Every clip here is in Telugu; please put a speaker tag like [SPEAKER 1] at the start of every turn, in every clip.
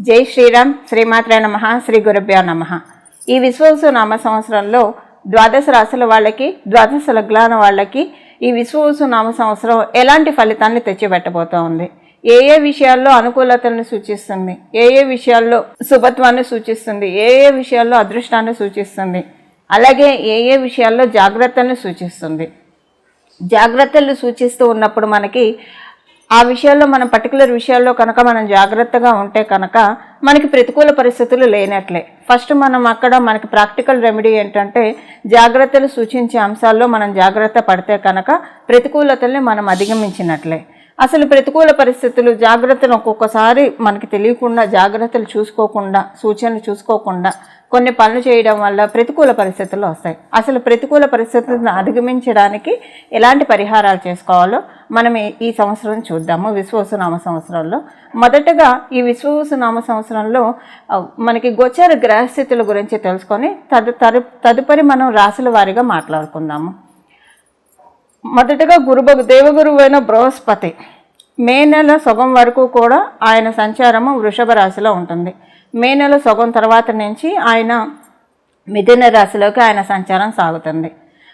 [SPEAKER 1] జై శ్రీరామ్. శ్రీమాత్రే నమః. శ్రీ గురుభ్యో నమః. ఈ విశ్వవసు నామ సంవత్సరంలో ద్వాదశ రాశుల వాళ్ళకి, ద్వాదశ లగ్నాల వాళ్ళకి ఈ విశ్వవసు నామ సంవత్సరం ఎలాంటి ఫలితాన్ని తెచ్చిపెట్టబోతూ ఉంది, ఏ ఏ విషయాల్లో అనుకూలతలను సూచిస్తుంది, ఏ ఏ విషయాల్లో శుభత్వాన్ని సూచిస్తుంది, ఏ ఏ విషయాల్లో అదృష్టాన్ని సూచిస్తుంది, అలాగే ఏ ఏ విషయాల్లో జాగ్రత్తలను సూచిస్తుంది. జాగ్రత్తలు సూచిస్తూ ఉన్నప్పుడు మనకి ఆ విషయాల్లో మనం పర్టికులర్ విషయాల్లో కనుక మనం జాగ్రత్తగా ఉంటే కనుక మనకి ప్రతికూల పరిస్థితులు లేనట్లే. ఫస్ట్ మనం అక్కడ మనకి ప్రాక్టికల్ రెమెడీ ఏంటంటే జాగ్రత్తలు సూచించే అంశాల్లో మనం జాగ్రత్త పడితే కనుక ప్రతికూలతల్ని మనం అధిగమించినట్లే. అసలు ప్రతికూల పరిస్థితులు జాగ్రత్తలు ఒక్కొక్కసారి మనకి తెలియకుండా, జాగ్రత్తలు చూసుకోకుండా, సూచనలు చూసుకోకుండా కొన్ని పనులు చేయడం వల్ల ప్రతికూల పరిస్థితులు వస్తాయి. అసలు ప్రతికూల పరిస్థితులను అధిగమించడానికి ఎలాంటి పరిహారాలు చేసుకోవాలో మనం ఈ సంవత్సరం చూద్దాము. విశ్వవసు నామ సంవత్సరంలో మొదటగా ఈ విశ్వవసు నామ సంవత్సరంలో మనకి గోచర గ్రహస్థితుల గురించి తెలుసుకొని తదుపరి మనం రాశుల వారీగా మాట్లాడుకుందాము. మొదటగా దేవగురువు అయిన బృహస్పతి మే నెల సగం వరకు కూడా ఆయన సంచారము వృషభ రాశిలో ఉంటుంది. మే నెల సగం తర్వాత నుంచి ఆయన మిథున రాశిలోకి ఆయన సంచారం సాగుతుంది.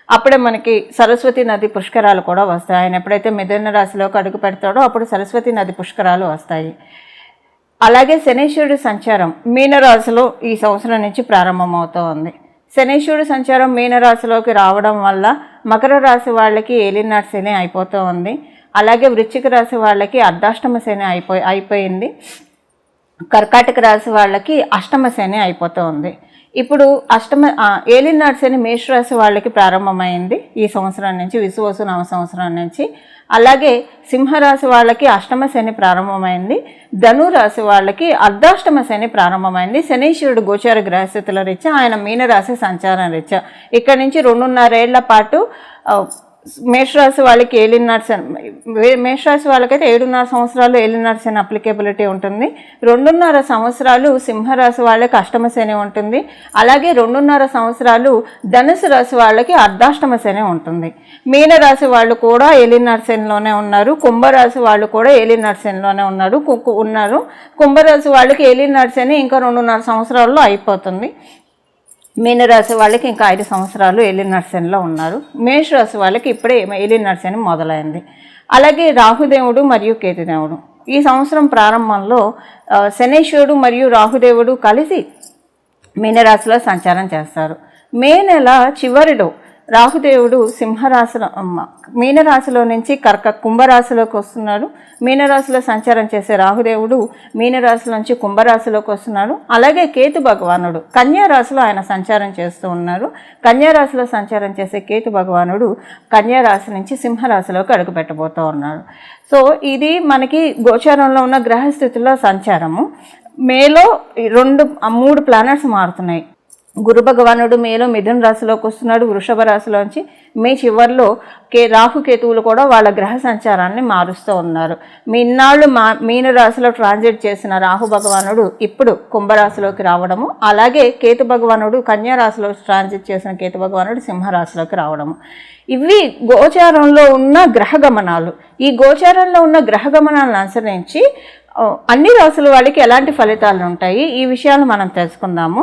[SPEAKER 1] అప్పుడే మనకి సరస్వతి నది పుష్కరాలు కూడా వస్తాయి. ఆయన ఎప్పుడైతే మిథున రాశిలోకి అడుగు పెడతాడో అప్పుడు సరస్వతి నది పుష్కరాలు వస్తాయి. అలాగే శనీశ్వరుడి సంచారం మీనరాశిలో ఈ సంవత్సరం నుంచి ప్రారంభమవుతూ ఉంది. శనీశ్వరుడి సంచారం మీనరాశిలోకి రావడం వల్ల మకర రాశి వాళ్ళకి ఏలినాటి శని అయిపోతూ ఉంది. అలాగే వృశ్చిక రాశి వాళ్ళకి అర్ధాష్టమ శని అయిపోయింది. కర్కాటక రాశి వాళ్ళకి అష్టమ శని అయిపోతూ ఉంది. ఇప్పుడు ఏలినాటి శని మేషరాశి వాళ్ళకి ప్రారంభమైంది ఈ సంవత్సరం నుంచి, విశ్వవసు నామ సంవత్సరం నుంచి. అలాగే సింహరాశి వాళ్ళకి అష్టమ శని ప్రారంభమైంది. ధనురాశి వాళ్ళకి అర్ధాష్టమ శని ప్రారంభమైంది. శనీశ్వరుడు గోచార గ్రహస్థితుల రీత్యా ఆయన మీనరాశి సంచారం రీత్యా ఇక్కడి నుంచి 2.5 ఏళ్ల పాటు మేషరాశి వాళ్ళకి ఏలినాటి శని, మేషరాశి వాళ్ళకైతే 7.5 సంవత్సరాలు ఏలినాటి శని అప్లికేబిలిటీ ఉంటుంది. 2.5 సంవత్సరాలు సింహరాశి వాళ్ళకి అష్టమ శని ఉంటుంది. అలాగే 2.5 సంవత్సరాలు ధనుసు రాశి వాళ్ళకి అర్ధాష్టమ శని ఉంటుంది. మీనరాశి వాళ్ళు కూడా ఏలినాటి శనిలోనే ఉన్నారు. కుంభరాశి వాళ్ళు కూడా ఏలినాటి శనిలోనే ఉన్నారు. కుంభరాశి వాళ్ళకి ఏలినాటి శని ఇంకా 2.5 సంవత్సరాల్లో అయిపోతుంది. మీనరాశి వాళ్ళకి ఇంకా 5 సంవత్సరాలు ఏలినాటి శనిలో ఉన్నారు. మేషరాశి వాళ్ళకి ఇప్పుడే ఏలినాటి శని మొదలైంది. అలాగే రాహుదేవుడు మరియు కేతుదేవుడు ఈ సంవత్సరం ప్రారంభంలో శనీశ్వరుడు మరియు రాహుదేవుడు కలిసి మీనరాశిలో సంచారం చేస్తారు. మే నెల చివరిలో రాహుదేవుడు సింహరాశిలో మీనరాశిలో నుంచి కుంభరాశిలోకి వస్తున్నాడు. మీనరాశిలో సంచారం చేసే రాహుదేవుడు మీనరాశిలో నుంచి కుంభరాశిలోకి వస్తున్నాడు. అలాగే కేతు భగవానుడు కన్యారాశిలో ఆయన సంచారం చేస్తూ ఉన్నారు. కన్యారాశిలో సంచారం చేసే కేతు భగవానుడు కన్యారాశి నుంచి సింహరాశిలోకి అడుగుపెట్టబోతూ ఉన్నాడు. సో ఇది మనకి గోచారంలో ఉన్న గ్రహస్థితుల్లో సంచారము. మేలో 3 ప్లానెట్స్ మారుతున్నాయి. గురు భగవానుడు మేలో మిథున రాశిలోకి వస్తున్నాడు వృషభ రాశిలోంచి. మే చివరిలో రాహుకేతువులు కూడా వాళ్ళ గ్రహ సంచారాన్ని మారుస్తూ ఉన్నారు. ఇన్నాళ్ళు మీన రాశిలో ట్రాన్సిట్ చేసిన రాహు భగవానుడు ఇప్పుడు కుంభరాశిలోకి రావడము, అలాగే కేతు భగవానుడు కన్యా రాశిలో ట్రాన్సిట్ చేసిన కేతు భగవానుడు సింహరాశిలోకి రావడము. ఇవి గోచారంలో ఉన్న గ్రహ గమనాలు. ఈ గోచారంలో ఉన్న గ్రహ గమనాలను అనుసరించి అన్ని రాశుల వాళ్ళకి ఎలాంటి ఫలితాలు ఉంటాయి ఈ విషయాలు మనం తెలుసుకుందాము.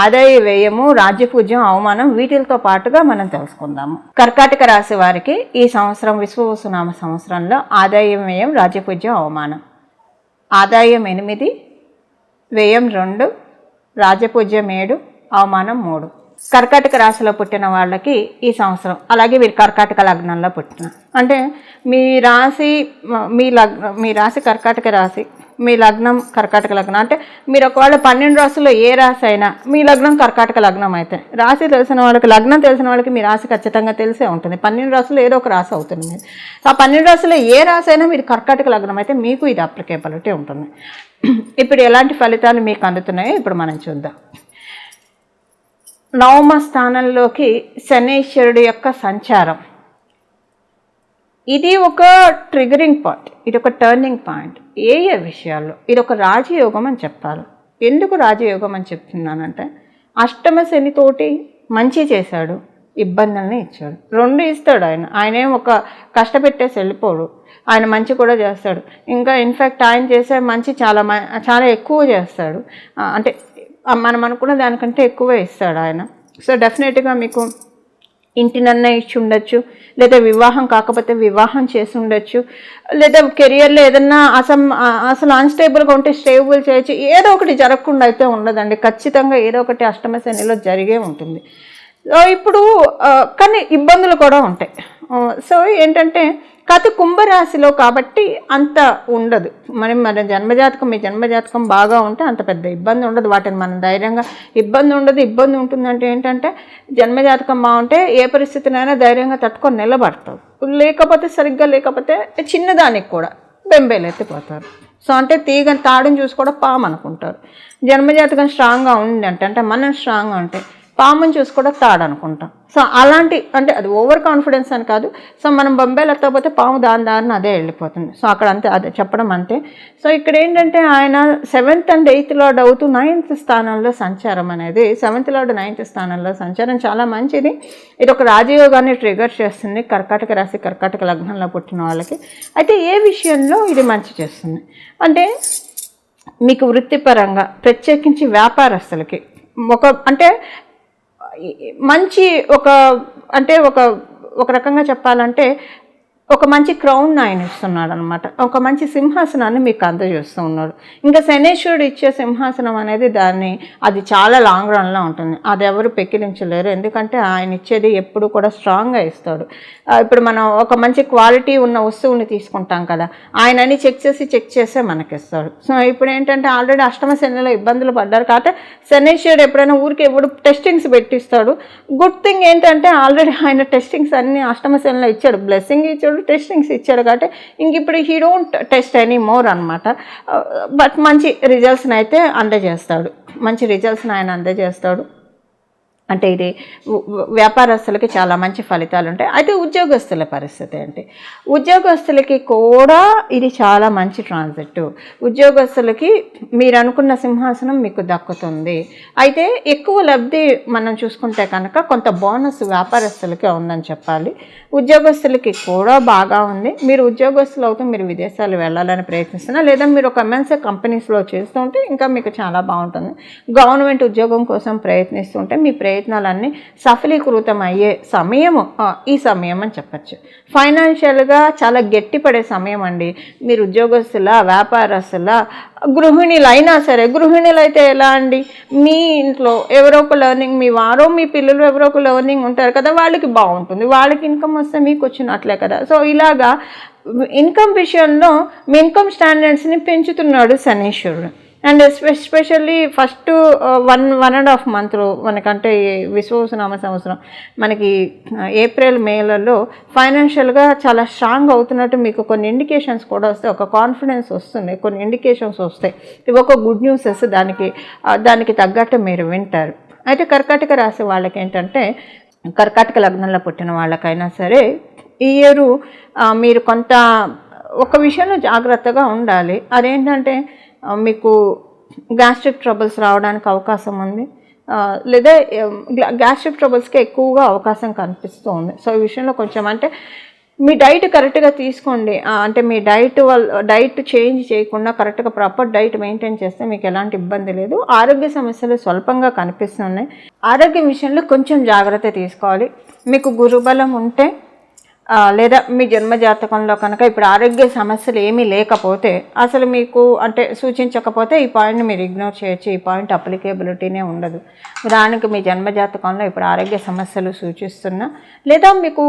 [SPEAKER 1] ఆదాయ వ్యయము, రాజ్యపూజ్యం, అవమానం వీటితో పాటుగా మనం తెలుసుకుందాము. కర్కాటక రాశి వారికి ఈ సంవత్సరం విశ్వవసు నామ సంవత్సరంలో ఆదాయం, వ్యయం, రాజ్యపూజ్యం, అవమానం. ఆదాయం 8, వ్యయం 2, రాజ్యపూజ్యం 7, అవమానం 3. కర్కాటక రాశిలో పుట్టిన వాళ్ళకి ఈ సంవత్సరం, అలాగే వీరు కర్కాటక లగ్నంలో పుట్టిన అంటే మీ రాశి కర్కాటక రాశి, మీ లగ్నం కర్కాటక లగ్నం అంటే మీరు ఒకవేళ 12 రాశుల్లో ఏ రాశి అయినా మీ లగ్నం కర్కాటక లగ్నం అయితే, రాశి తెలిసిన వాళ్ళకి, లగ్నం తెలిసిన వాళ్ళకి మీ రాశి ఖచ్చితంగా తెలిసే ఉంటుంది. 12 రాశుల్లో ఏదో ఒక రాశి అవుతుంది మీరు. ఆ 12 రాశుల్లో ఏ రాశి అయినా మీరు కర్కాటక లగ్నం అయితే మీకు ఇది అప్లికేబిలిటీ ఉంటుంది. ఇప్పుడు ఎలాంటి ఫలితాలు మీకు అందుతున్నాయో ఇప్పుడు మనం చూద్దాం. నవమ స్థానంలోకి శనీశ్వరుడు యొక్క సంచారం ఇది ఒక ట్రిగరింగ్ పాయింట్, ఇది ఒక టర్నింగ్ పాయింట్. ఏ విషయాల్లో ఇది ఒక రాజయోగం అని చెప్పాలి. ఎందుకు రాజయోగం అని చెప్తున్నానంటే అష్టమ శనితోటి మంచి చేశాడు, ఇబ్బందుల్ని ఇచ్చాడు. 2 ఇస్తాడు ఆయన. ఆయనేం ఒక కష్టపెట్టేసి వెళ్ళిపోడు. ఆయన మంచి కూడా చేస్తాడు. ఇంకా ఇన్ఫ్యాక్ట్ ఆయన చేసే మంచి చాలా ఎక్కువ చేస్తాడు. అంటే మనం అనుకున్న దానికంటే ఎక్కువే ఇస్తాడు ఆయన. సో డెఫినెట్గా మీకు ఇంటినన్నా ఇచ్చి ఉండొచ్చు, లేదా వివాహం కాకపోతే వివాహం చేసి ఉండొచ్చు, లేదా కెరియర్లో ఏదన్నా అసలు అన్స్టేబుల్గా ఉంటే స్టేబుల్ చేయొచ్చు. ఏదో ఒకటి జరగకుండా అయితే ఉండదండి. ఖచ్చితంగా ఏదో ఒకటి అష్టమ శనిలో జరిగే ఉంటుంది. ఇప్పుడు కానీ ఇబ్బందులు కూడా ఉంటాయి. సో ఏంటంటే కాకపోతే కుంభరాశిలో కాబట్టి అంత ఉండదు. మన జన్మజాతకం, మీ జన్మజాతకం బాగా ఉంటే అంత పెద్ద ఇబ్బంది ఉండదు. వాటిని మనం ధైర్యంగా ఇబ్బంది ఉండదు. ఇబ్బంది ఉంటుందంటే ఏంటంటే జన్మజాతకం బాగుంటే ఏ పరిస్థితినైనా ధైర్యంగా తట్టుకొని నిలబడతావు. సరిగ్గా లేకపోతే చిన్నదానికి కూడా బెంబేలెత్తిపోతారు. సో అంటే తాడుని చూసి కూడా పాము అనుకుంటారు. జన్మజాతకం స్ట్రాంగ్గా ఉంది అంటే మనం స్ట్రాంగ్గా ఉంటే పాముని చూసి కూడా తాడు అనుకుంటాం. సో అలాంటి అంటే అది ఓవర్ కాన్ఫిడెన్స్ అని కాదు. సో మనం బొంబాయిలో ఎత్తకపోతే పాము దారిని అదే వెళ్ళిపోతుంది. సో అక్కడ అంతే, అదే చెప్పడం అంతే. సో ఇక్కడ ఏంటంటే ఆయన 7th and 8th లార్డ్ అవుతూ 9th స్థానంలో సంచారం అనేది, 7th లార్డ్ 9th స్థానంలో సంచారం చాలా మంచిది. ఇది ఒక రాజయోగాన్ని ట్రిగర్ చేస్తుంది కర్కాటక రాశి, కర్కాటక లగ్నంలో పుట్టిన వాళ్ళకి. అయితే ఏ విషయంలో ఇది మంచి చేస్తుంది అంటే మీకు వృత్తిపరంగా, ప్రత్యేకించి వ్యాపారస్తులకి అంటే మంచి ఒక రకంగా చెప్పాలంటే ఒక మంచి క్రౌన్ ఆయన ఇస్తున్నాడు అనమాట. ఒక మంచి సింహాసనాన్ని మీకు అందజేస్తూ ఉన్నాడు. ఇంకా శనేశ్వరుడు ఇచ్చే సింహాసనం అనేది అది చాలా లాంగ్ రన్లో ఉంటుంది. అది ఎవరు పెక్కిలించలేరు. ఎందుకంటే ఆయన ఇచ్చేది ఎప్పుడు కూడా స్ట్రాంగ్గా ఇస్తాడు. ఇప్పుడు మనం ఒక మంచి క్వాలిటీ ఉన్న వస్తువుని తీసుకుంటాం కదా, ఆయన అని చెక్ చేసే మనకిస్తాడు. సో ఇప్పుడు ఏంటంటే ఆల్రెడీ అష్టమ శనిలో ఇబ్బందులు పడ్డారు కాబట్టి శనేశ్వరుడు ఎప్పుడైనా ఊరికి టెస్టింగ్స్ పెట్టిస్తాడు. గుడ్ థింగ్ ఏంటంటే ఆల్రెడీ ఆయన టెస్టింగ్స్ అన్ని అష్టమ శనిలో ఇచ్చాడు, బ్లెస్సింగ్ ఇచ్చాడు, టెస్టింగ్స్ ఇచ్చాడు. కాబట్టి ఇంక ఇప్పుడు he don't test any more అనమాట. బట్ మంచి రిజల్ట్స్ని అయితే అందజేస్తాడు. ఆయన అందజేస్తాడు. అంటే ఇది వ్యాపారస్తులకి చాలా మంచి ఫలితాలు ఉంటాయి. అయితే ఉద్యోగస్తుల పరిస్థితి ఏంటి? ఉద్యోగస్తులకి కూడా ఇది చాలా మంచి ట్రాన్సిట్. ఉద్యోగస్తులకి మీరు అనుకున్న సింహాసనం మీకు దక్కుతుంది. అయితే ఎక్కువ లబ్ధి మనం చూసుకుంటే కనుక కొంత బోనస్ వ్యాపారస్తులకే ఉందని చెప్పాలి. ఉద్యోగస్తులకి కూడా బాగా ఉంది. మీరు ఉద్యోగస్తులు అవుతూ మీరు విదేశాలు వెళ్ళాలని ప్రయత్నిస్తున్నా, లేదా మీరు ఒక ఎంఎన్సీ కంపెనీస్లో చేస్తుంటే ఇంకా మీకు చాలా బాగుంటుంది. గవర్నమెంట్ ఉద్యోగం కోసం ప్రయత్నిస్తుంటే మీ ప్రయత్నాలన్నీ సఫలీకృతం అయ్యే సమయము ఈ సమయం అని చెప్పచ్చు. ఫైనాన్షియల్గా చాలా గట్టిపడే సమయం అండి. మీరు ఉద్యోగస్తుల, వ్యాపారస్తుల, గృహిణులు అయినా సరే. గృహిణులు అయితే ఎలా అండి, మీ ఇంట్లో ఎవరో ఒక లెర్నింగ్, మీ వారో మీ పిల్లలు ఎవరో ఒక లెర్నింగ్ ఉంటారు కదా, వాళ్ళకి బాగుంటుంది. వాళ్ళకి ఇన్కమ్ వస్తే మీకు వచ్చినట్లే కదా. సో ఇలాగా ఇన్కమ్ విషయంలో మీ ఇన్కమ్ స్టాండర్డ్స్ని పెంచుతున్నాడు శనీశ్వరుడు. అండ్ ఎస్పెషల్లీ ఫస్ట్ 1.5 మంత్లో మనకంటే విశ్వవసునామ సంవత్సరం మనకి ఏప్రిల్ మేలలో ఫైనాన్షియల్గా చాలా స్ట్రాంగ్ అవుతున్నట్టు మీకు కొన్ని ఇండికేషన్స్ కూడా వస్తాయి. ఒక కాన్ఫిడెన్స్ వస్తుంది, కొన్ని ఇండికేషన్స్ వస్తాయి. ఇవి ఒక గుడ్ న్యూసెస్. దానికి తగ్గట్టు మీరు వింటారు. అయితే కర్కాటక రాశి వాళ్ళకి ఏంటంటే, కర్కాటక లగ్నంలో పుట్టిన వాళ్ళకైనా సరే ఈ ఇయర్ మీరు కొంత ఒక విషయంలో జాగ్రత్తగా ఉండాలి. అదేంటంటే మీకు గ్యాస్ట్రిక్ ట్రబుల్స్ రావడానికి అవకాశం ఉంది, లేదా గ్యాస్ట్రిక్ ట్రబుల్స్కి ఎక్కువగా అవకాశం కనిపిస్తూ ఉంది. సో ఈ విషయంలో కొంచెం అంటే మీ డైట్ కరెక్ట్గా తీసుకోండి. అంటే మీ డైట్ చేంజ్ చేయకుండా కరెక్ట్గా ప్రాపర్ డైట్ మెయింటైన్ చేస్తే మీకు ఎలాంటి ఇబ్బంది లేదు. ఆరోగ్య సమస్యలు స్వల్పంగా కనిపిస్తున్నాయి. ఆరోగ్యం విషయంలో కొంచెం జాగ్రత్త తీసుకోవాలి. మీకు గురుబలం ఉంటే లేదా మీ జన్మజాతకంలో కనుక ఇప్పుడు ఆరోగ్య సమస్యలు ఏమీ లేకపోతే, అసలు మీకు అంటే సూచించకపోతే ఈ పాయింట్ని మీరు ఇగ్నోర్ చేయొచ్చు. ఈ పాయింట్ అప్లికేబిలిటీనే ఉండదు. దానికి మీ జన్మజాతకంలో ఇప్పుడు ఆరోగ్య సమస్యలు సూచిస్తున్నా, లేదా మీకు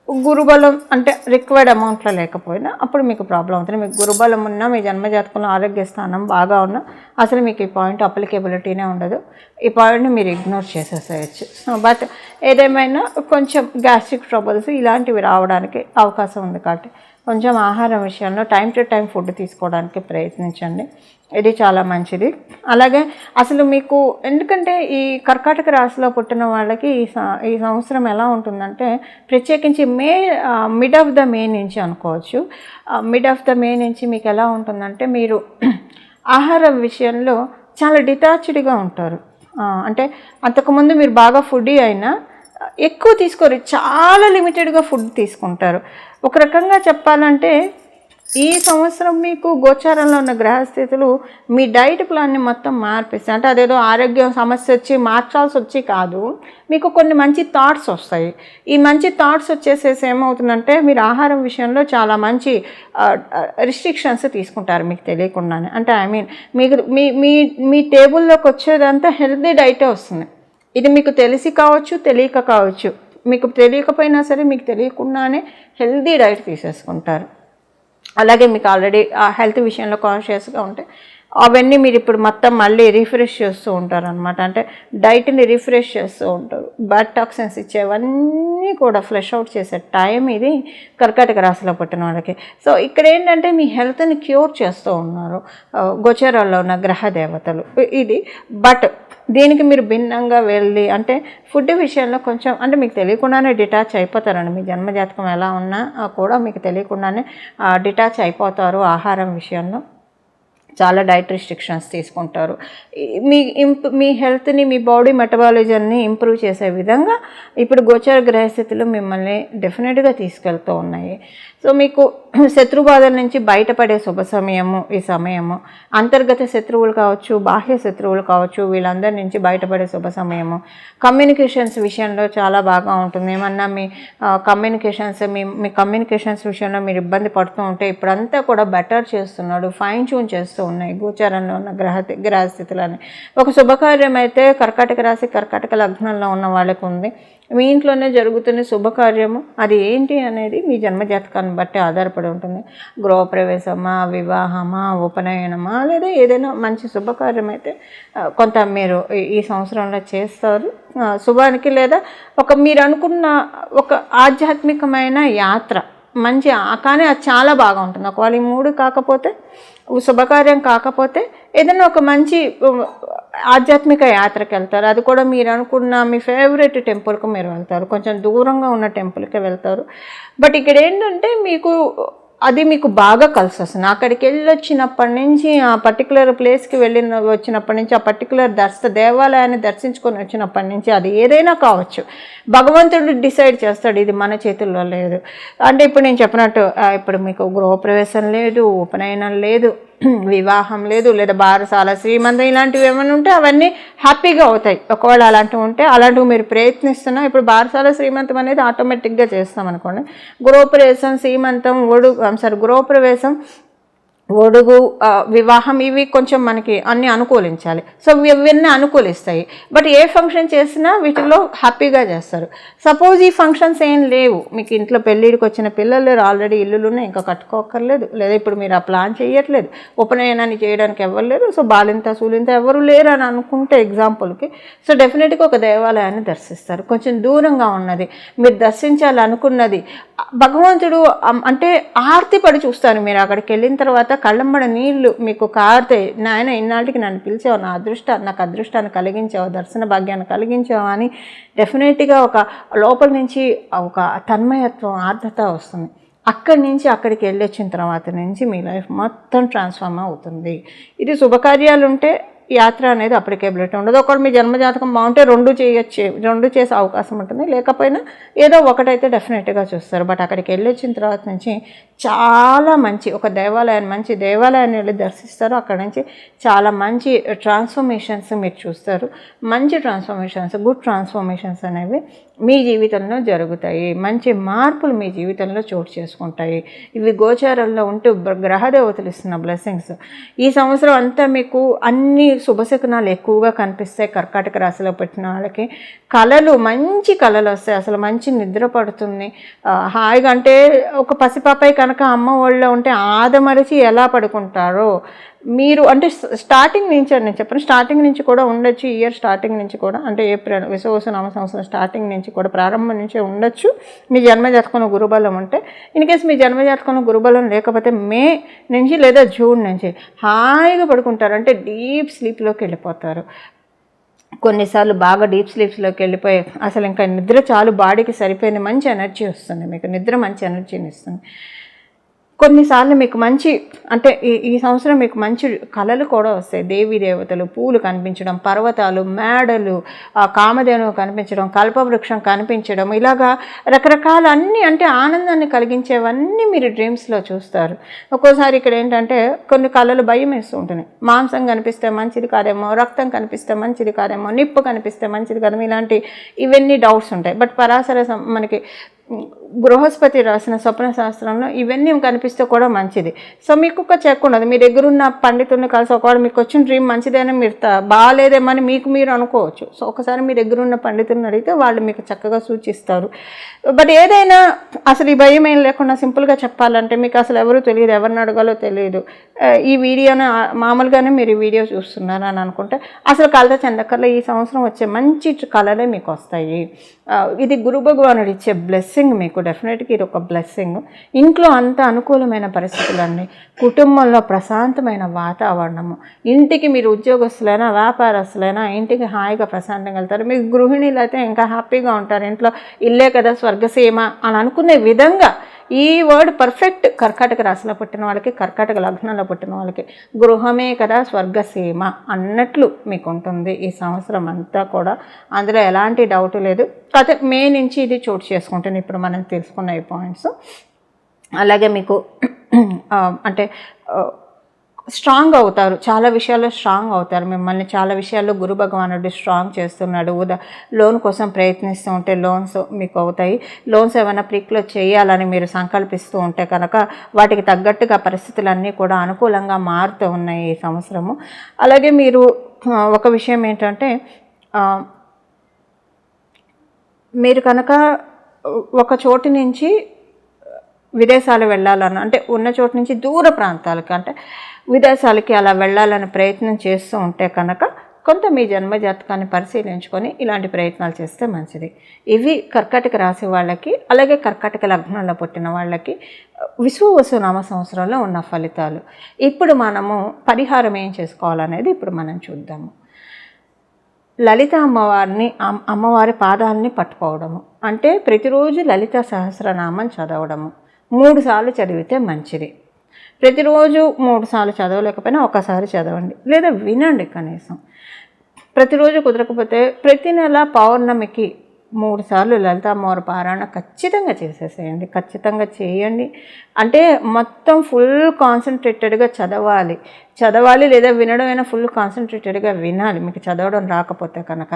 [SPEAKER 1] గురుబలం అంటే రిక్వైర్డ్ అమౌంట్లో లేకపోయినా అప్పుడు మీకు ప్రాబ్లం అవుతుంది. మీకు గురుబలం ఉన్నా, మీ జన్మజాతకంలో ఆరోగ్య స్థానం బాగా ఉన్నా అసలు మీకు ఈ పాయింట్ అప్లికేబిలిటీనే ఉండదు. ఈ పాయింట్ని మీరు ఇగ్నోర్ చేసేసేయచ్చు. బట్ ఏదేమైనా కొంచెం గ్యాస్ట్రిక్ ట్రబుల్స్ ఇలాంటివి రావడానికి అవకాశం ఉంది. కాబట్టి కొంచెం ఆహారం విషయంలో టైం టు టైం ఫుడ్ తీసుకోవడానికి ప్రయత్నించండి. ఇది చాలా మంచిది. అలాగే అసలు మీకు ఎందుకంటే ఈ కర్కాటక రాశిలో పుట్టిన వాళ్ళకి ఈ సంవత్సరం ఎలా ఉంటుందంటే, ప్రత్యేకించి మిడ్ ఆఫ్ ద మే నుంచి అనుకోవచ్చు. మిడ్ ఆఫ్ ద మే నుంచి మీకు ఎలా ఉంటుందంటే, మీరు ఆహారం విషయంలో చాలా డిటాచ్డ్గా ఉంటారు. అంటే అంతకుముందు మీరు బాగా ఫుడీ అయినా ఎక్కువ తీసుకోరు, చాలా లిమిటెడ్గా ఫుడ్ తీసుకుంటారు. ఒక రకంగా చెప్పాలంటే ఈ సంవత్సరం మీకు గోచారంలో ఉన్న గ్రహస్థితులు మీ డైట్ ప్లాన్ని మొత్తం మార్పిస్తాయి. అంటే అదేదో ఆరోగ్యం సమస్య వచ్చి మార్చాల్సి వచ్చి కాదు, మీకు కొన్ని మంచి థాట్స్ వస్తాయి. ఈ మంచి థాట్స్ వచ్చేసేసి ఏమవుతుందంటే మీరు ఆహారం విషయంలో చాలా మంచి రిస్ట్రిక్షన్స్ తీసుకుంటారు మీకు తెలియకుండానే. అంటే ఐ మీన్ మీకు మీ మీ మీ టేబుల్లోకి వచ్చేదంతా హెల్తీ డైటే వస్తుంది. ఇది మీకు తెలిసి కావచ్చు, తెలియక కావచ్చు. మీకు తెలియకపోయినా సరే మీకు తెలియకుండానే హెల్తీ డైట్ తీసేసుకుంటారు. అలాగే మీకు ఆల్రెడీ ఆ హెల్త్ విషయంలో కాన్షియస్గా ఉంటే అవన్నీ మీరు ఇప్పుడు మొత్తం మళ్ళీ రిఫ్రెష్ చేస్తూ ఉంటారు అనమాట. అంటే డైట్ని రిఫ్రెష్ చేస్తూ ఉంటారు. బ్యాడ్ టాక్సిన్స్ ఇచ్చేవన్నీ కూడా ఫ్లష్ అవుట్ చేసే టైం ఇది కర్కాటక రాశిలో పుట్టిన వాళ్ళకి. సో ఇక్కడ ఏంటంటే మీ హెల్త్ని క్యూర్ చేస్తూ ఉన్నారు గోచరాల్లో ఉన్న గ్రహ దేవతలు ఇది. బట్ దీనికి మీరు భిన్నంగా వెళ్ళి అంటే ఫుడ్ విషయంలో కొంచెం అంటే మీకు తెలియకుండానే డిటాచ్ అయిపోతారండి. మీ జన్మజాతకం ఎలా ఉన్నా కూడా మీకు తెలియకుండానే డిటాచ్ అయిపోతారు ఆహారం విషయంలో. చాలా డైట్ రిస్ట్రిక్షన్స్ తీసుకుంటారు. మీ హెల్త్ని, మీ బాడీ మెటబాలిజంని ఇంప్రూవ్ చేసే విధంగా ఇప్పుడు గోచర గ్రహస్థితులు మిమ్మల్ని డెఫినెట్గా తీసుకెళ్తూ ఉన్నాయి. సో మీకు శత్రుబాధల నుంచి బయటపడే శుభ సమయము ఈ సమయము. అంతర్గత శత్రువులు కావచ్చు, బాహ్య శత్రువులు కావచ్చు, వీళ్ళందరి నుంచి బయటపడే శుభ సమయము. కమ్యూనికేషన్స్ విషయంలో చాలా బాగా ఉంటుంది. ఏమన్నా మీ కమ్యూనికేషన్స్ విషయంలో మీరు ఇబ్బంది పడుతూ ఉంటే ఇప్పుడంతా కూడా బెటర్ చేస్తున్నాడు, ఫైన్ ట్యూన్ చేస్తూ ఉన్నాయి గోచారంలో ఉన్న గ్రహస్థితులని. ఒక శుభకార్యం అయితే కర్కాటక రాశి, కర్కాటక లగ్నంలో ఉన్న వాళ్ళకు ఉంది. మీ ఇంట్లోనే జరుగుతున్న శుభకార్యము అది ఏంటి అనేది మీ జన్మజాతకాన్ని బట్టి ఆధారపడి ఉంటుంది. గృహప్రవేశమా, వివాహమా, ఉపనయనమా, లేదా ఏదైనా మంచి శుభకార్యం అయితే కొంత మీరు ఈ సంవత్సరంలో చేస్తారు శుభానికి. లేదా మీరు అనుకున్న ఒక ఆధ్యాత్మికమైన యాత్ర మంచి, కానీ అది చాలా బాగా ఉంటుంది. ఒకవేళ ఈ 3 కాకపోతే, శుభకార్యం కాకపోతే ఏదైనా ఒక మంచి ఆధ్యాత్మిక యాత్రకి వెళ్తారు. అది కూడా మీరు అనుకున్న మీ ఫేవరెట్ టెంపుల్కి మీరు వెళ్తారు, కొంచెం దూరంగా ఉన్న టెంపుల్కి వెళ్తారు. బట్ ఇక్కడ ఏంటంటే మీకు బాగా కలిసి వస్తుంది. అక్కడికి వచ్చినప్పటి నుంచి ఆ పర్టికులర్ ప్లేస్కి వచ్చినప్పటి నుంచి ఆ పర్టికులర్ దేవాలయాన్ని దర్శించుకొని వచ్చినప్పటి నుంచి అది ఏదైనా కావచ్చు, భగవంతుడు డిసైడ్ చేస్తాడు ఇది మన చేతుల్లో లేదు. అంటే ఇప్పుడు నేను చెప్పినట్టు ఇప్పుడు మీకు గృహప్రవేశం లేదు, ఉపనయనం లేదు, వివాహం లేదు, లేదా బారసాల, శ్రీమంతం ఇలాంటివి ఏమైనా ఉంటే అవన్నీ హ్యాపీగా అవుతాయి. ఒకవేళ అలాంటివి ఉంటే అలాంటివి మీరు ప్రయత్నిస్తున్నా ఇప్పుడు బారసాల, శ్రీమంతం అనేది ఆటోమేటిక్గా చేస్తాం అనుకోండి. గృహప్రవేశం, శ్రీమంతం, గృహప్రవేశం, ఒడుగు, వివాహం ఇవి కొంచెం మనకి అన్నీ అనుకూలించాలి. సో ఇవన్నీ అనుకూలిస్తాయి. బట్ ఏ ఫంక్షన్ చేసినా వీటిల్లో హ్యాపీగా చేస్తారు. సపోజ్ ఈ ఫంక్షన్స్ ఏం లేవు, మీకు ఇంట్లో పెళ్ళిడికి వచ్చిన పిల్లలు లేరు, ఆల్రెడీ ఇల్లులునే ఇంకా కట్టుకోక్కర్లేదు, లేదా ఇప్పుడు మీరు ఆ ప్లాన్ చేయట్లేదు, ఉపనయనాన్ని చేయడానికి ఎవరు లేరు, సో బాలింత సూలింత ఎవరు లేరు అని అనుకుంటే ఎగ్జాంపుల్కి, సో డెఫినెట్గా ఒక దేవాలయాన్ని దర్శిస్తారు. కొంచెం దూరంగా ఉన్నది మీరు దర్శించాలనుకున్నది భగవంతుడు అంటే ఆర్తి పడి చూస్తారు. మీరు అక్కడికి వెళ్ళిన తర్వాత కళ్ళమ్మడ నీళ్లు మీకు కారుతాయి. నాయన ఇన్నాళ్ళకి నన్ను పిలిచావు, నాకు అదృష్టాన్ని కలిగించావు, దర్శన భాగ్యాన్ని కలిగించావు అని డెఫినెట్గా ఒక లోపల నుంచి ఒక తన్మయత్వం, ఆర్ద్రత వస్తుంది. అక్కడి నుంచి అక్కడికి వెళ్ళొచ్చిన తర్వాత నుంచి మీ లైఫ్ మొత్తం ట్రాన్స్ఫార్మ్ అవుతుంది. ఇది శుభకార్యాలు ఉంటే యాత్ర అనేది అప్లికేబిలిటీ ఉండదు. ఒకటి మీ జన్మజాతకం బాగుంటే 2 చేయొచ్చు, 2 చేసే అవకాశం ఉంటుంది. లేకపోయినా ఏదో ఒకటైతే డెఫినెట్గా చూస్తారు. బట్ అక్కడికి వెళ్ళొచ్చిన తర్వాత నుంచి చాలా మంచి ఒక మంచి దేవాలయాన్ని వెళ్ళి దర్శిస్తారు. అక్కడ నుంచి చాలా మంచి ట్రాన్స్ఫర్మేషన్స్ మీరు చూస్తారు. మంచి ట్రాన్స్ఫర్మేషన్స్, గుడ్ ట్రాన్స్ఫర్మేషన్స్ అనేవి మీ జీవితంలో జరుగుతాయి. మంచి మార్పులు మీ జీవితంలో చోటు చేసుకుంటాయి. ఇవి గోచారంలో ఉంటూ గ్రహదేవతలు ఇస్తున్న బ్లెస్సింగ్స్. ఈ సంవత్సరం అంతా మీకు అన్ని శుభశకునాలు ఎక్కువగా కనిపిస్తాయి. కర్కాటక రాశిలో పెట్టిన వాళ్ళకి మంచి కళలు వస్తాయి. అసలు మంచి నిద్ర పడుతుంది హాయిగా. అంటే ఒక పసిపాపై కనుక అమ్మ ఒళ్ళో ఉంటే ఆదమరిచి ఎలా పడుకుంటారో మీరు, అంటే స్టార్టింగ్ నుంచి నేను చెప్పను, స్టార్టింగ్ నుంచి కూడా ఉండొచ్చు. ఇయర్ స్టార్టింగ్ నుంచి కూడా, అంటే ఏప్రిల్ విశ్వవసునామ సంవత్సరం స్టార్టింగ్ నుంచి కూడా, ప్రారంభం నుంచే ఉండొచ్చు. మీ జన్మజాతకంలో గురుబలం ఉంటే, ఇన్ కేసు మీ జన్మజాతకంలో గురుబలం లేకపోతే మే నుంచి లేదా జూన్ నుంచి హాయిగా పడుకుంటారు. అంటే డీప్ స్లీప్లోకి వెళ్ళిపోతారు. కొన్నిసార్లు బాగా డీప్ స్లీప్స్లోకి వెళ్ళిపోయి అసలు ఇంకా నిద్ర చాలు, బాడీకి సరిపోయింది, మంచి ఎనర్జీ వస్తుంది మీకు. నిద్ర మంచి ఎనర్జీని ఇస్తుంది. కొన్నిసార్లు మీకు మంచి అంటే ఈ సంవత్సరం మీకు మంచి కళలు కూడా వస్తాయి. దేవీ దేవతలు, పూలు కనిపించడం, పర్వతాలు, మేడలు, కామధేనువు కనిపించడం, కల్పవృక్షం కనిపించడం, ఇలాగా రకరకాల అన్నీ అంటే ఆనందాన్ని కలిగించేవన్నీ మీరు డ్రీమ్స్లో చూస్తారు. ఒక్కోసారి ఇక్కడ ఏంటంటే కొన్ని కళలు భయం వేస్తూ ఉంటుంది. మాంసం కనిపిస్తే మంచిది కాదేమో, రక్తం కనిపిస్తే మంచిది కాదేమో, నిప్పు కనిపిస్తే మంచిది కాదేమో, ఇవన్నీ డౌట్స్ ఉంటాయి. బట్ పరాశర మనకి బృహస్పతి రాసిన స్వప్న శాస్త్రంలో ఇవన్నీ కనిపిస్తే కూడా మంచిది. సో మీకు ఒక చెక్ ఉండదు. మీ దగ్గర ఉన్న పండితుడిని కలిసి ఒకవేళ మీకు వచ్చిన డ్రీమ్ మంచిదేనా మీరు బాగాలేదేమని మీకు మీరు అనుకోవచ్చు. సో ఒకసారి మీ దగ్గర ఉన్న పండితుడిని అడిగితే వాళ్ళు మీకు చక్కగా సూచిస్తారు. బట్ ఏదైనా అసలు ఈ భయం ఏం లేకుండా సింపుల్గా చెప్పాలంటే మీకు అసలు ఎవరు తెలియదు, ఎవరిని అడగాలో తెలియదు. ఈ వీడియోని మామూలుగానే మీరు ఈ వీడియో చూస్తున్నారు అని అనుకుంటే అసలు కలత చెందకల్లా ఈ సంవత్సరం వచ్చే మంచి కళలే మీకు వస్తాయి. ఇది గురు భగవానుడు ఇచ్చే బ్లెస్సింగ్ మీకు. డెఫినెట్గా ఇది ఒక బ్లెస్సింగ్. ఇంట్లో అంత అనుకూలమైన పరిస్థితులన్నీ, కుటుంబంలో ప్రశాంతమైన వాతావరణము, ఇంటికి మీరు ఉద్యోగస్తులైనా వ్యాపారస్తులైనా ఇంటికి హాయిగా ప్రశాంతంగా వెళ్తారు. మీకు గృహిణీలు అయితే ఇంకా హ్యాపీగా ఉంటారు. ఇంట్లో ఇల్లే కదా స్వర్గసీమ అని అనుకునే విధంగా ఈ వర్డ్ పర్ఫెక్ట్ కర్కాటక రాశిలో పుట్టిన వాళ్ళకి, కర్కాటక లగ్నంలో పుట్టిన వాళ్ళకి గృహమే కదా స్వర్గసీమ అన్నట్లు మీకు ఉంటుంది ఈ సంవత్సరం అంతా కూడా. అందులో ఎలాంటి డౌట్ లేదు. కాకపోతే మే నుంచి ఇది చోటు చేసుకుంటుంది ఇప్పుడు మనం తెలుసుకున్న ఈ పాయింట్స్. అలాగే మీకు అంటే స్ట్రాంగ్ అవుతారు, చాలా విషయాల్లో స్ట్రాంగ్ అవుతారు. మిమ్మల్ని చాలా విషయాల్లో గురు భగవానుడు స్ట్రాంగ్ చేస్తున్నాడు. లోన్ కోసం ప్రయత్నిస్తూ ఉంటే లోన్స్ మీకు అవుతాయి. లోన్స్ ఏమైనా ప్రిక్లో చేయాలని మీరు సంకల్పిస్తూ ఉంటే కనుక వాటికి తగ్గట్టుగా పరిస్థితులన్నీ కూడా అనుకూలంగా మారుతూ ఉన్నాయి ఈ సంవత్సరము. అలాగే మీరు ఒక విషయం ఏంటంటే మీరు కనుక ఒక చోటు నుంచి విదేశాలు వెళ్ళాలని అంటే ఉన్న చోటు నుంచి దూర ప్రాంతాలకి అంటే విదేశాలకి అలా వెళ్ళాలని ప్రయత్నం చేస్తూ ఉంటే కనుక కొంత మీ జన్మజాతకాన్ని పరిశీలించుకొని ఇలాంటి ప్రయత్నాలు చేస్తే మంచిది. ఇవి కర్కాటక రాశి వాళ్ళకి, అలాగే కర్కాటక లగ్నంలో పుట్టిన వాళ్ళకి విశ్వవసునామ సంవత్సరంలో ఉన్న ఫలితాలు. ఇప్పుడు మనము పరిహారం ఏం చేసుకోవాలనేది ఇప్పుడు మనం చూద్దాము. లలిత అమ్మవారి పాదాలని పట్టుకోవడము అంటే ప్రతిరోజు లలిత సహస్రనామం చదవడము 3 సార్లు చదివితే మంచిది. ప్రతిరోజు 3 సార్లు చదవలేకపోయినా ఒకసారి చదవండి, లేదా వినండి కనీసం. ప్రతిరోజు కుదరకపోతే ప్రతి నెల పౌర్ణమికి 3 సార్లు లలిత అమ్మవారి పారాయణ ఖచ్చితంగా చేసేసేయండి. ఖచ్చితంగా చేయండి. అంటే మొత్తం ఫుల్ కాన్సన్ట్రేటెడ్గా చదవాలి లేదా వినడం అయినా ఫుల్ కాన్సన్ట్రేటెడ్గా వినాలి. మీకు చదవడం రాకపోతే కనుక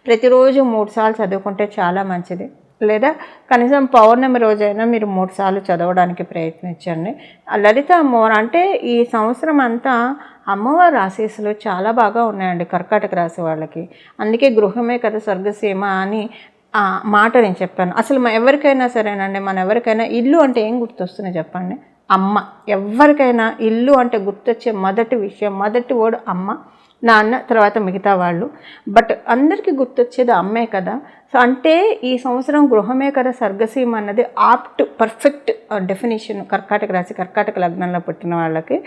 [SPEAKER 1] ప్రతిరోజు 3 సార్లు చదువుకుంటే చాలా మంచిది. లేదా కనీసం పౌర్ణమి రోజైనా మీరు 3 సార్లు చదవడానికి ప్రయత్నించండి. లలిత అమ్మవారు అంటే ఈ సంవత్సరం అంతా అమ్మవారి ఆశీస్సులు చాలా బాగా ఉన్నాయండి కర్కాటక రాశి వాళ్ళకి. అందుకే గృహమే కదా స్వర్గసీమ అని ఆ మాట నేను చెప్పాను. అసలు ఎవరికైనా సరేనండి, ఎవరికైనా ఇల్లు అంటే ఏం గుర్తొస్తుంది చెప్పండి? అమ్మ. ఎవరికైనా ఇల్లు అంటే గుర్తొచ్చే మొదటి విషయం, మొదటి వర్డ్ అమ్మ, నాన్న, తర్వాత మిగతా వాళ్ళు. బట్ అందరికీ గుర్తొచ్చేది అమ్మే కదా. సో అంటే ఈ సంవత్సరం గృహమే కదా స్వర్గసీమ అన్నది పర్ఫెక్ట్ డెఫినేషన్ కర్కాటక రాశి, కర్కాటక లగ్నంలో పుట్టిన వాళ్ళకి.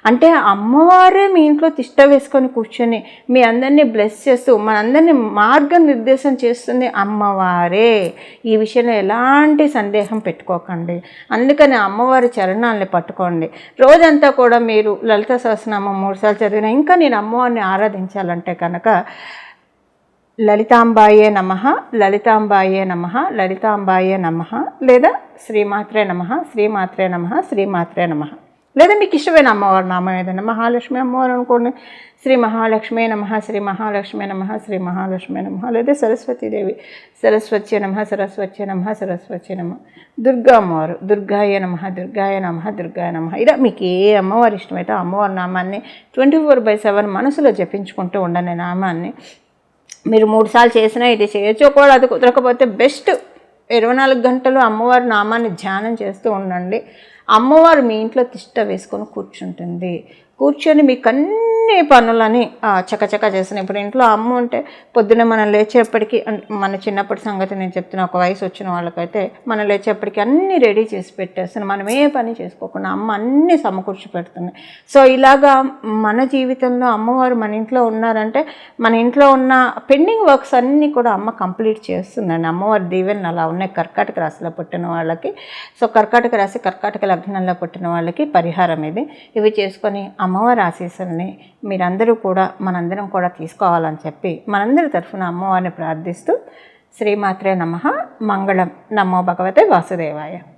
[SPEAKER 1] అంటే అమ్మవారే మీ ఇంట్లో తిష్ట వేసుకొని కూర్చొని మీ అందరినీ బ్లెస్ చేస్తూ మనందరినీ మార్గనిర్దేశం చేస్తుంది అమ్మవారే. ఈ విషయంలో ఎలాంటి సందేహం పెట్టుకోకండి. అందుకని అమ్మవారి చరణాలని పట్టుకోండి. రోజంతా కూడా మీరు లలిత సహస్రనామం 3 సార్లు చదివినా ఇంకా నేను అమ్మవారిని ఆరాధించాలంటే కనుక లలితాంబాయే నమః, లలితాంబాయే నమః, లలితాంబాయే నమః, లేదా శ్రీమాత్రే నమః, శ్రీమాత్రే నమః, శ్రీమాత్రే నమః. లేదా మీకు ఇష్టమైన అమ్మవారి నామం ఏదైనా, మహాలక్ష్మి అమ్మవారు అనుకోండి, శ్రీ మహాలక్ష్మి నమః, శ్రీ మహాలక్ష్మి నమః, శ్రీ మహాలక్ష్మి నమః. లేదా సరస్వతీదేవి, సరస్వత్యే నమః, సరస్వత్యే నమః, సరస్వత్యే నమః. దుర్గా అమ్మవారు, దుర్గాయ నమః, దుర్గాయ నమః, దుర్గాయ నమః. ఇలా మీకు ఏ అమ్మవారు ఇష్టమైతే అమ్మవారి నామాన్ని 24/7 మనసులో జపించుకుంటూ ఉండండి. నామాన్ని మీరు 3 సార్లు చేసినా ఇది చేయొచ్చు. ఒకవేళ అది కుదరకపోతే బెస్ట్ 24 గంటలు అమ్మవారి నామాన్ని ధ్యానం చేస్తూ ఉండండి. అమ్మవారు మీ ఇంట్లో తిష్ట వేసుకొని కూర్చుంటుంది. కూర్చొని మీకు అన్ని అన్ని పనులని చకచక చేస్తున్నాయి. ఇప్పుడు ఇంట్లో అమ్మ ఉంటే పొద్దున మనం లేచేప్పటికి, మన చిన్నప్పటి సంగతి నేను చెప్తున్నా, ఒక వయసు వచ్చిన వాళ్ళకైతే మనం లేచేప్పటికి అన్నీ రెడీ చేసి పెట్టేస్తున్నాం. మనం ఏ పని చేసుకోకుండా అమ్మ అన్నీ సమకూర్చి పెడుతుంది. సో ఇలాగా మన జీవితంలో అమ్మవారు మన ఇంట్లో ఉన్నారంటే మన ఇంట్లో ఉన్న పెండింగ్ వర్క్స్ అన్నీ కూడా అమ్మ కంప్లీట్ చేస్తుందండి. అమ్మవారి దీవెనలు అలా ఉన్నాయి కర్కాటక రాశిలో పుట్టిన వాళ్ళకి. సో కర్కాటక రాశి, కర్కాటక లగ్నంలో పుట్టిన వాళ్ళకి పరిహారం ఇది. ఇవి చేసుకొని అమ్మవారి ఆశీస్సుల్ని మీరందరూ కూడా, మనందరం కూడా తీసుకోవాలని చెప్పి మనందరి తరఫున అమ్మవారిని ప్రార్థిస్తూ శ్రీమాత్రే నమః. మంగళం. నమో భగవతే వాసుదేవాయ.